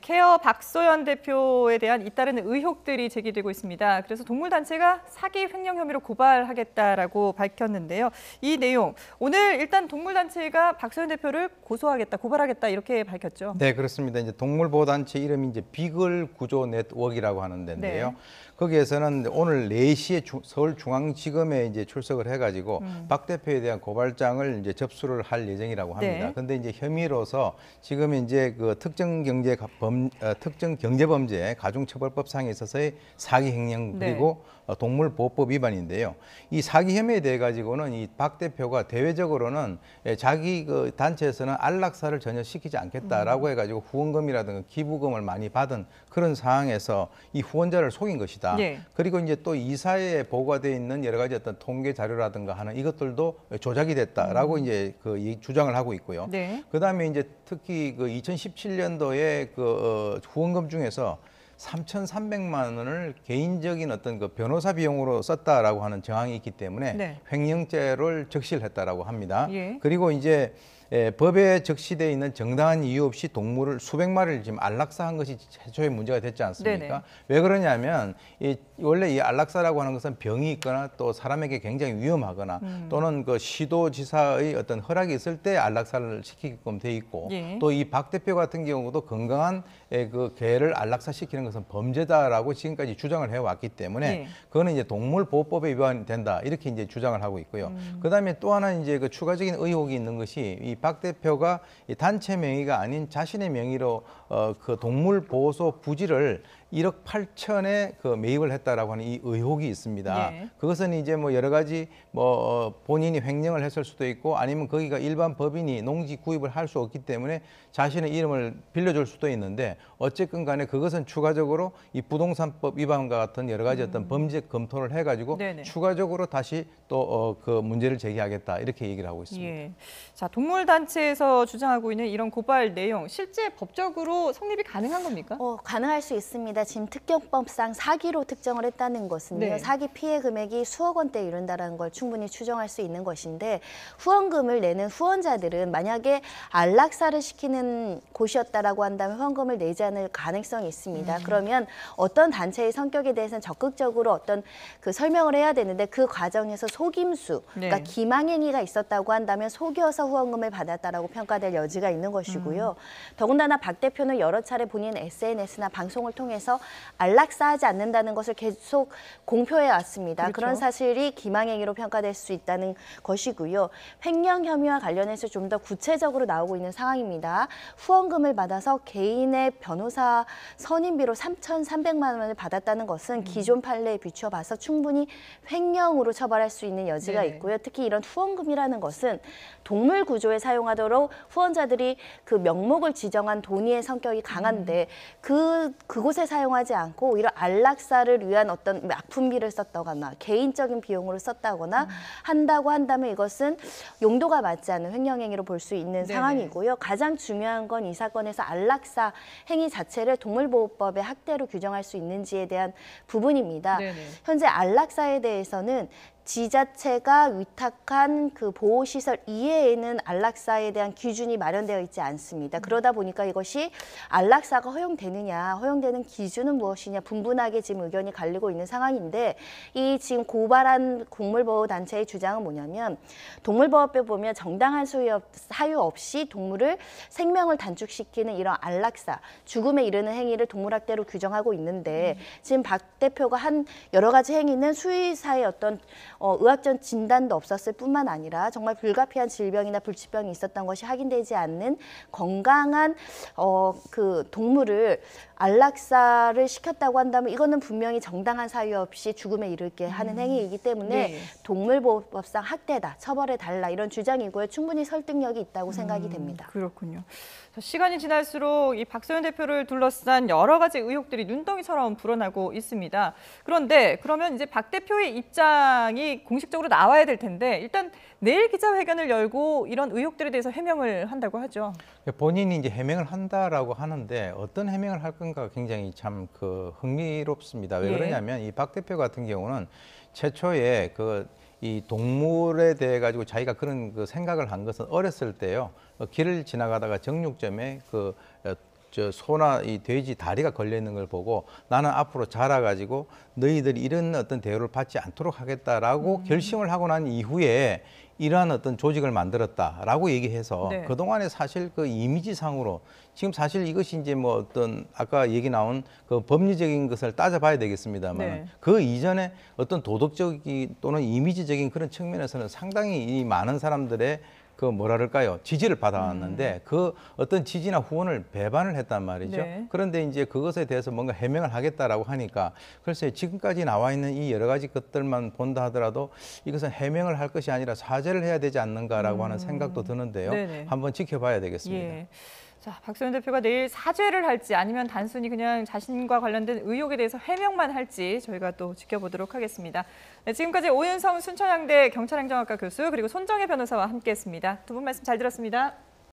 케어 박소연 대표에 대한 잇따르는 의혹들이 제기되고 있습니다. 그래서 동물단체가 사기 횡령 혐의로 고발하겠다라고 밝혔는데요. 이 내용, 오늘 일단 동물단체가 박소연 대표를 고소하겠다, 고발하겠다 이렇게 밝혔죠. 네, 그렇습니다. 이제 동물보호단체 이름이 이제 비글 구조 네트워크라고 하는 데인데요. 네. 거기에서는 오늘 4시에 서울중앙지검에 이제 출석을 해가지고 박 대표에 대한 고발장을 이제 접수를 할 예정이라고 합니다. 네. 그런데 이제 혐의로서 지금 이제 그 특정 경제범죄 가중처벌법상에 있어서의 사기 횡령 그리고 동물보호법 위반인데요. 이 사기 혐의에 대해 가지고는 이 박 대표가 대외적으로는 자기 그 단체에서는 안락사를 전혀 시키지 않겠다라고 해가지고 후원금이라든가 기부금을 많이 받은 그런 상황에서 이 후원자를 속인 것이다. 네. 그리고 이제 또 이사회에 보고가 돼 있는 여러 가지 어떤 통계 자료라든가 하는 이것들도 조작이 됐다라고 이제 그 주장을 하고 있고요. 네. 그다음에 이제 특히 그 2017년도에 그 후원금 중에서 3,300만 원을 개인적인 어떤 그 변호사 비용으로 썼다라고 하는 정황이 있기 때문에 네. 횡령죄를 적시를 했다라고 합니다. 예. 그리고 이제 법에 적시되어 있는 정당한 이유 없이 동물을 수백 마리를 지금 안락사한 것이 최초의 문제가 됐지 않습니까? 네네. 왜 그러냐면 원래 이 안락사라고 하는 것은 병이 있거나 또 사람에게 굉장히 위험하거나 또는 그 시도지사의 어떤 허락이 있을 때 안락사를 시키게끔 돼 있고 예. 또 이 박 대표 같은 경우도 건강한 그 개를 안락사시키는 것은 범죄다라고 지금까지 주장을 해왔기 때문에 예. 그거는 이제 동물보호법에 위반이 된다 이렇게 이제 주장을 하고 있고요. 그다음에 또 하나 이제 그 추가적인 의혹이 있는 것이 이 박 대표가 이 단체 명의가 아닌 자신의 명의로 그 동물보호소 부지를 1억 8천에 그 매입을 했다라고 하는 이 의혹이 있습니다. 예. 그것은 이제 뭐 여러 가지 뭐 본인이 횡령을 했을 수도 있고 아니면 거기가 일반 법인이 농지 구입을 할 수 없기 때문에 자신의 이름을 빌려줄 수도 있는데 어쨌든 간에 그것은 추가적으로 이 부동산법 위반과 같은 여러 가지 어떤 범죄 검토를 해가지고 네네. 추가적으로 다시 또 그 문제를 제기하겠다 이렇게 얘기를 하고 있습니다. 예. 자, 동물단체에서 주장하고 있는 이런 고발 내용, 실제 법적으로 성립이 가능한 겁니까? 가능할 수 있습니다. 지금 특경법상 사기로 특정을 했다는 것은요. 네. 사기 피해 금액이 수억 원대에 이른다는 걸 충분히 추정할 수 있는 것인데 후원금을 내는 후원자들은 만약에 안락사를 시키는 곳이었다라고 한다면 후원금을 내지 않을 가능성이 있습니다. 그러면 어떤 단체의 성격에 대해서는 적극적으로 어떤 그 설명을 해야 되는데 그 과정에서 속임수, 그러니까 네. 기망행위가 있었다고 한다면 속여서 후원금을 받았다라고 평가될 여지가 있는 것이고요. 더군다나 박 대표는 여러 차례 본인 SNS나 방송을 통해서 안락사하지 않는다는 것을 계속 공표해 왔습니다. 그렇죠. 그런 사실이 기망행위로 평가될 수 있다는 것이고요. 횡령 혐의와 관련해서 좀 더 구체적으로 나오고 있는 상황입니다. 후원금을 받아서 개인의 변호사 선임비로 3,300만 원을 받았다는 것은 기존 판례에 비추어 봐서 충분히 횡령으로 처벌할 수 있는 여지가 네네. 있고요. 특히 이런 후원금이라는 것은 동물 구조에 사용하도록 후원자들이 그 명목을 지정한 돈의 성격이 강한데 그곳에 사용하지 않고 오히려 안락사를 위한 어떤 약품비를 썼다거나 개인적인 비용으로 썼다거나 한다고 한다면 이것은 용도가 맞지 않는 횡령행위로 볼 수 있는 네네. 상황이고요. 가장 중요한 건 이 사건에서 안락사 행위 자체를 동물보호법의 학대로 규정할 수 있는지에 대한 부분입니다. 네네. 현재 안락사에 대해서는 지자체가 위탁한 그 보호시설 이외에는 안락사에 대한 기준이 마련되어 있지 않습니다. 그러다 보니까 이것이 안락사가 허용되느냐, 허용되는 기준은 무엇이냐 분분하게 지금 의견이 갈리고 있는 상황인데 이 지금 고발한 동물보호단체의 주장은 뭐냐면 동물보호법에 보면 정당한 사유 없이 동물을 생명을 단축시키는 이런 안락사, 죽음에 이르는 행위를 동물학대로 규정하고 있는데 지금 박 대표가 한 여러 가지 행위는 수의사의 어떤 의학적 진단도 없었을 뿐만 아니라 정말 불가피한 질병이나 불치병이 있었던 것이 확인되지 않는 건강한 그 동물을 안락사를 시켰다고 한다면 이거는 분명히 정당한 사유 없이 죽음에 이르게 하는 행위이기 때문에 네. 동물보호법상 학대다, 처벌해달라 이런 주장이고요. 충분히 설득력이 있다고 생각이 됩니다. 그렇군요. 자, 시간이 지날수록 이 박소연 대표를 둘러싼 여러 가지 의혹들이 눈덩이처럼 불어나고 있습니다. 그런데 그러면 이제 박 대표의 입장이 공식적으로 나와야 될 텐데 일단 내일 기자회견을 열고 이런 의혹들에 대해서 해명을 한다고 하죠. 본인이 이제 해명을 한다라고 하는데 어떤 해명을 할 건가 굉장히 참 그 흥미롭습니다. 왜 예. 그러냐면 이 박 대표 같은 경우는 최초에 이 동물에 대해 가지고 자기가 그런 그 생각을 한 것은 어렸을 때요. 길을 지나가다가 정육점에 저 소나 이 돼지 다리가 걸려 있는 걸 보고 나는 앞으로 자라가지고 너희들이 이런 어떤 대우를 받지 않도록 하겠다라고 결심을 하고 난 이후에 이러한 어떤 조직을 만들었다라고 얘기해서 네. 그동안에 사실 그 이미지상으로 지금 사실 이것이 이제 뭐 어떤 아까 얘기 나온 그 법리적인 것을 따져봐야 되겠습니다만 네. 그 이전에 어떤 도덕적인 또는 이미지적인 그런 측면에서는 상당히 이 많은 사람들의 그 뭐라 그럴까요? 지지를 받아왔는데 그 어떤 지지나 후원을 배반을 했단 말이죠. 네. 그런데 이제 그것에 대해서 뭔가 해명을 하겠다라고 하니까 글쎄 지금까지 나와 있는 이 여러 가지 것들만 본다 하더라도 이것은 해명을 할 것이 아니라 사죄를 해야 되지 않는가라고 하는 생각도 드는데요. 네네. 한번 지켜봐야 되겠습니다. 예. 자, 박소연 대표가 내일 사죄를 할지 아니면 단순히 그냥 자신과 관련된 의혹에 대해서 해명만 할지 저희가 또 지켜보도록 하겠습니다. 네, 지금까지 오윤성 순천향대 경찰행정학과 교수 그리고 손정혜 변호사와 함께했습니다. 두 분 말씀 잘 들었습니다.